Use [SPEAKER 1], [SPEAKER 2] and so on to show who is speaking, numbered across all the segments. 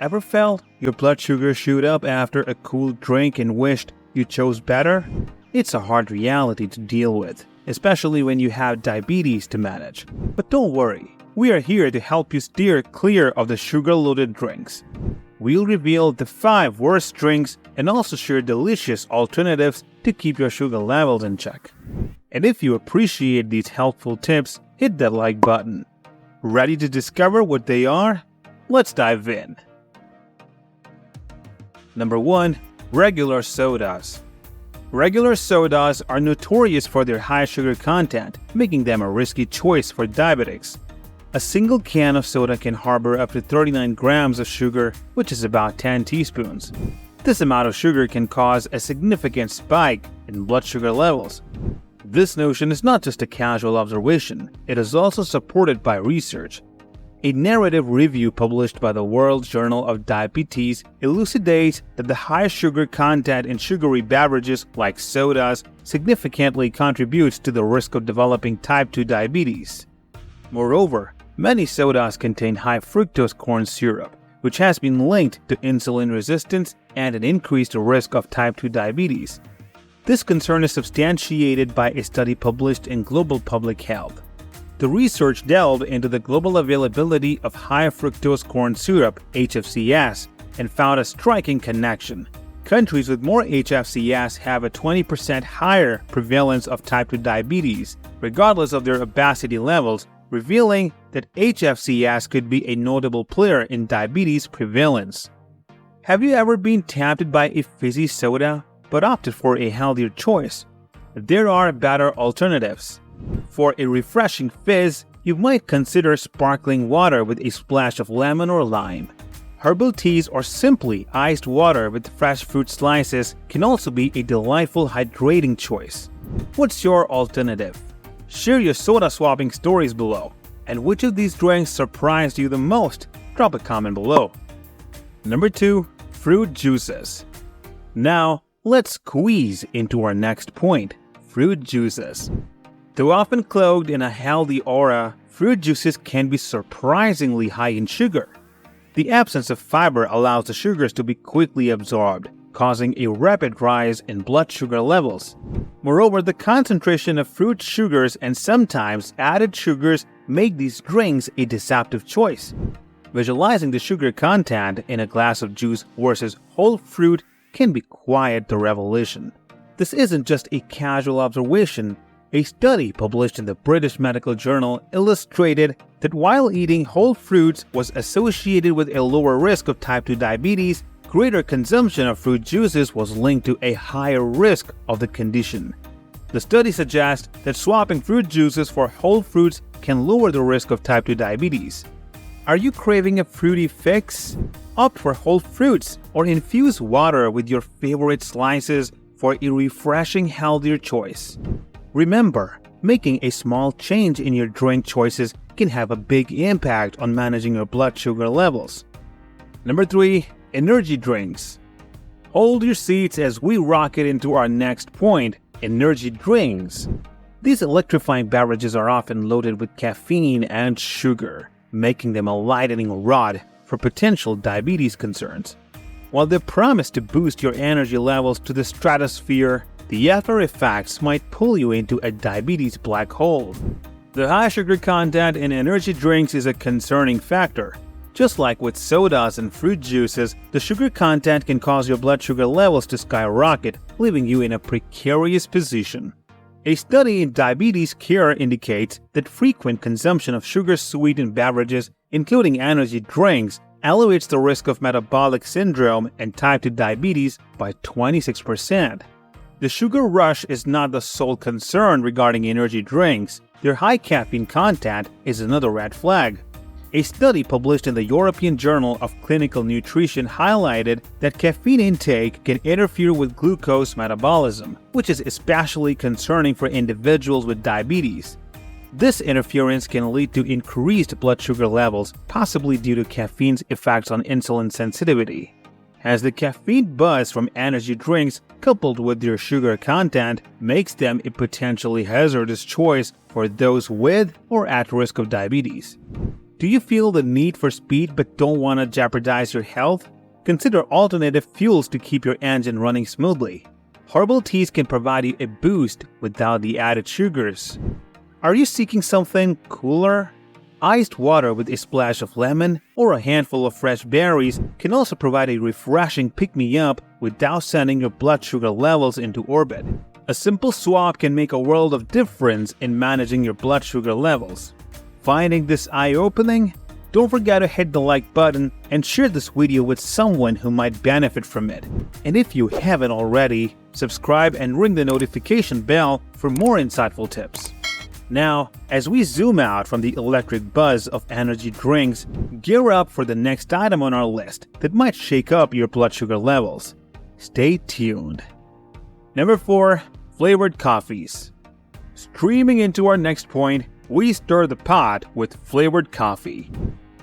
[SPEAKER 1] Ever felt your blood sugar shoot up after a cool drink and wished you chose better? It's a hard reality to deal with, especially when you have diabetes to manage. But don't worry, we are here to help you steer clear of the sugar-loaded drinks. We'll reveal the 5 worst drinks and also share delicious alternatives to keep your sugar levels in check. And if you appreciate these helpful tips, hit that like button. Ready to discover what they are? Let's dive in. Number 1. Regular sodas. Regular sodas are notorious for their high sugar content, making them a risky choice for diabetics. A single can of soda can harbor up to 39 grams of sugar, which is about 10 teaspoons. This amount of sugar can cause a significant spike in blood sugar levels. This notion is not just a casual observation, it is also supported by research. A narrative review published by the World Journal of Diabetes elucidates that the high sugar content in sugary beverages like sodas significantly contributes to the risk of developing type 2 diabetes. Moreover, many sodas contain high fructose corn syrup, which has been linked to insulin resistance and an increased risk of type 2 diabetes. This concern is substantiated by a study published in Global Public Health. The research delved into the global availability of high fructose corn syrup, HFCS, and found a striking connection. Countries with more HFCS have a 20% higher prevalence of type 2 diabetes, regardless of their obesity levels, revealing that HFCS could be a notable player in diabetes prevalence. Have you ever been tempted by a fizzy soda, but opted for a healthier choice? There are better alternatives. For a refreshing fizz, you might consider sparkling water with a splash of lemon or lime. Herbal teas or simply iced water with fresh fruit slices can also be a delightful hydrating choice. What's your alternative? Share your soda swapping stories below. And which of these drinks surprised you the most? Drop a comment below. Number 2. Fruit juices. Now, let's squeeze into our next point, fruit juices. Though often cloaked in a healthy aura, fruit juices can be surprisingly high in sugar. The absence of fiber allows the sugars to be quickly absorbed, causing a rapid rise in blood sugar levels. Moreover, the concentration of fruit sugars and sometimes added sugars make these drinks a deceptive choice. Visualizing the sugar content in a glass of juice versus whole fruit can be quite the revelation. This isn't just a casual observation. A study published in the British Medical Journal illustrated that while eating whole fruits was associated with a lower risk of type 2 diabetes, greater consumption of fruit juices was linked to a higher risk of the condition. The study suggests that swapping fruit juices for whole fruits can lower the risk of type 2 diabetes. Are you craving a fruity fix? Opt for whole fruits or infuse water with your favorite slices for a refreshing, healthier choice. Remember, making a small change in your drink choices can have a big impact on managing your blood sugar levels. Number 3. Energy drinks. Hold your seats as we rocket into our next point, energy drinks. These electrifying beverages are often loaded with caffeine and sugar, making them a lightning rod for potential diabetes concerns. While they promise to boost your energy levels to the stratosphere, the after effects might pull you into a diabetes black hole. The high sugar content in energy drinks is a concerning factor. Just like with sodas and fruit juices, the sugar content can cause your blood sugar levels to skyrocket, leaving you in a precarious position. A study in diabetes care indicates that frequent consumption of sugar-sweetened beverages, including energy drinks, elevates the risk of metabolic syndrome and type 2 diabetes by 26%. The sugar rush is not the sole concern regarding energy drinks. Their high caffeine content is another red flag. A study published in the European Journal of Clinical Nutrition highlighted that caffeine intake can interfere with glucose metabolism, which is especially concerning for individuals with diabetes. This interference can lead to increased blood sugar levels, possibly due to caffeine's effects on insulin sensitivity. As the caffeine buzz from energy drinks, coupled with their sugar content, makes them a potentially hazardous choice for those with or at risk of diabetes. Do you feel the need for speed but don't want to jeopardize your health? Consider alternative fuels to keep your engine running smoothly. Herbal teas can provide you a boost without the added sugars. Are you seeking something cooler? Iced water with a splash of lemon or a handful of fresh berries can also provide a refreshing pick-me-up without sending your blood sugar levels into orbit. A simple swap can make a world of difference in managing your blood sugar levels. Finding this eye-opening? Don't forget to hit the like button and share this video with someone who might benefit from it. And if you haven't already, subscribe and ring the notification bell for more insightful tips. Now, as we zoom out from the electric buzz of energy drinks, gear up for the next item on our list that might shake up your blood sugar levels. Stay tuned. Number 4. Flavored coffees. Streaming into our next point, we stir the pot with flavored coffee.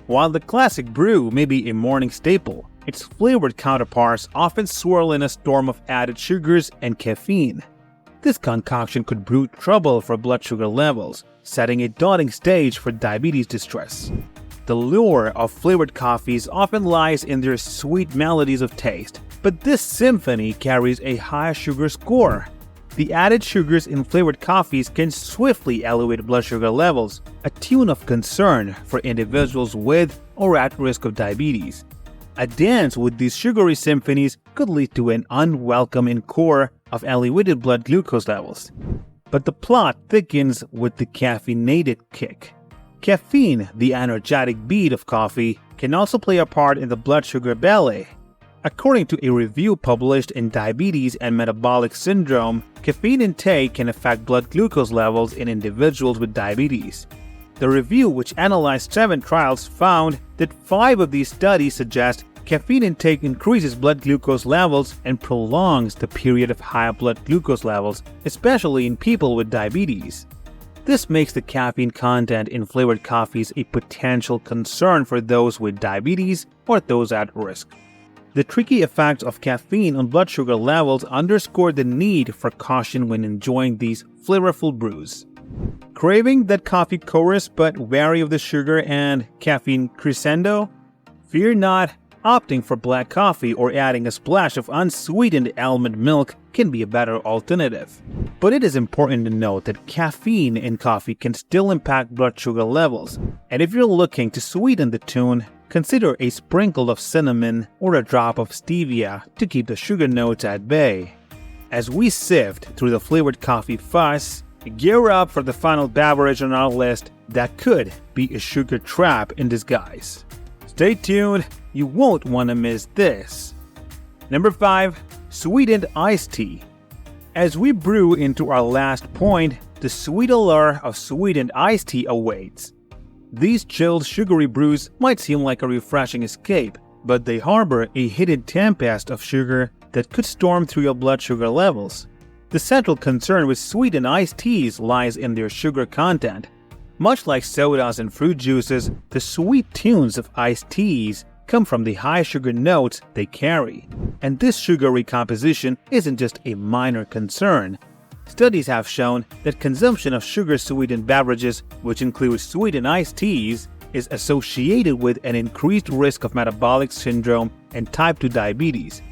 [SPEAKER 1] While the classic brew may be a morning staple, its flavored counterparts often swirl in a storm of added sugars and caffeine. This concoction could brew trouble for blood sugar levels, setting a daunting stage for diabetes distress. The lure of flavored coffees often lies in their sweet melodies of taste, but this symphony carries a high sugar score. The added sugars in flavored coffees can swiftly elevate blood sugar levels, a tune of concern for individuals with or at risk of diabetes. A dance with these sugary symphonies could lead to an unwelcome encore of elevated blood glucose levels. But the plot thickens with the caffeinated kick. Caffeine, the energetic beat of coffee, can also play a part in the blood sugar ballet. According to a review published in Diabetes and Metabolic Syndrome, caffeine intake can affect blood glucose levels in individuals with diabetes. The review, which analyzed 7 trials, found that 5 of these studies suggest caffeine intake increases blood glucose levels and prolongs the period of high blood glucose levels, especially in people with diabetes. This makes the caffeine content in flavored coffees a potential concern for those with diabetes or those at risk. The tricky effects of caffeine on blood sugar levels underscore the need for caution when enjoying these flavorful brews. Craving that coffee chorus but wary of the sugar and caffeine crescendo? Fear not, opting for black coffee or adding a splash of unsweetened almond milk can be a better alternative. But it is important to note that caffeine in coffee can still impact blood sugar levels, and if you're looking to sweeten the tune, consider a sprinkle of cinnamon or a drop of stevia to keep the sugar notes at bay. As we sift through the flavored coffee fuss, gear up for the final beverage on our list that could be a sugar trap in disguise. Stay tuned, you won't want to miss this. Number 5. Sweetened iced tea. As we brew into our last point, the sweet allure of sweetened iced tea awaits. These chilled sugary brews might seem like a refreshing escape, but they harbor a hidden tempest of sugar that could storm through your blood sugar levels. The central concern with sweetened iced teas lies in their sugar content. Much like sodas and fruit juices, the sweet tunes of iced teas come from the high sugar notes they carry. And this sugary composition isn't just a minor concern. Studies have shown that consumption of sugar-sweetened beverages, which include sweetened iced teas, is associated with an increased risk of metabolic syndrome and type 2 diabetes.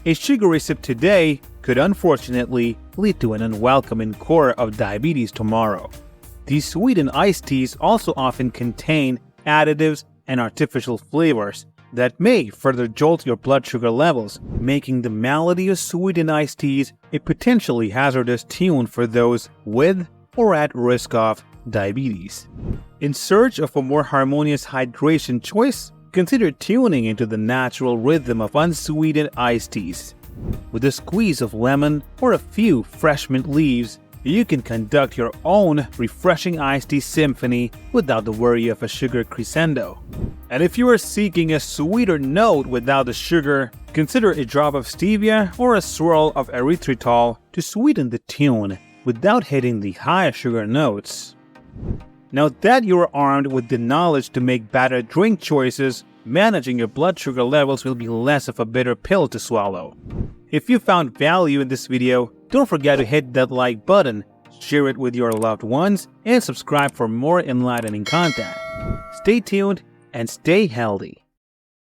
[SPEAKER 1] A sugary sip today could unfortunately lead to an unwelcome encore of diabetes tomorrow. These sweetened iced teas also often contain additives and artificial flavors that may further jolt your blood sugar levels, making the melody of sweetened iced teas a potentially hazardous tune for those with or at risk of diabetes. In search of a more harmonious hydration choice, consider tuning into the natural rhythm of unsweetened iced teas. With a squeeze of lemon or a few fresh mint leaves, you can conduct your own refreshing iced tea symphony without the worry of a sugar crescendo. And if you are seeking a sweeter note without the sugar, consider a drop of stevia or a swirl of erythritol to sweeten the tune without hitting the high sugar notes. Now that you are armed with the knowledge to make better drink choices, managing your blood sugar levels will be less of a bitter pill to swallow. If you found value in this video, don't forget to hit that like button, share it with your loved ones, and subscribe for more enlightening content. Stay tuned and stay healthy.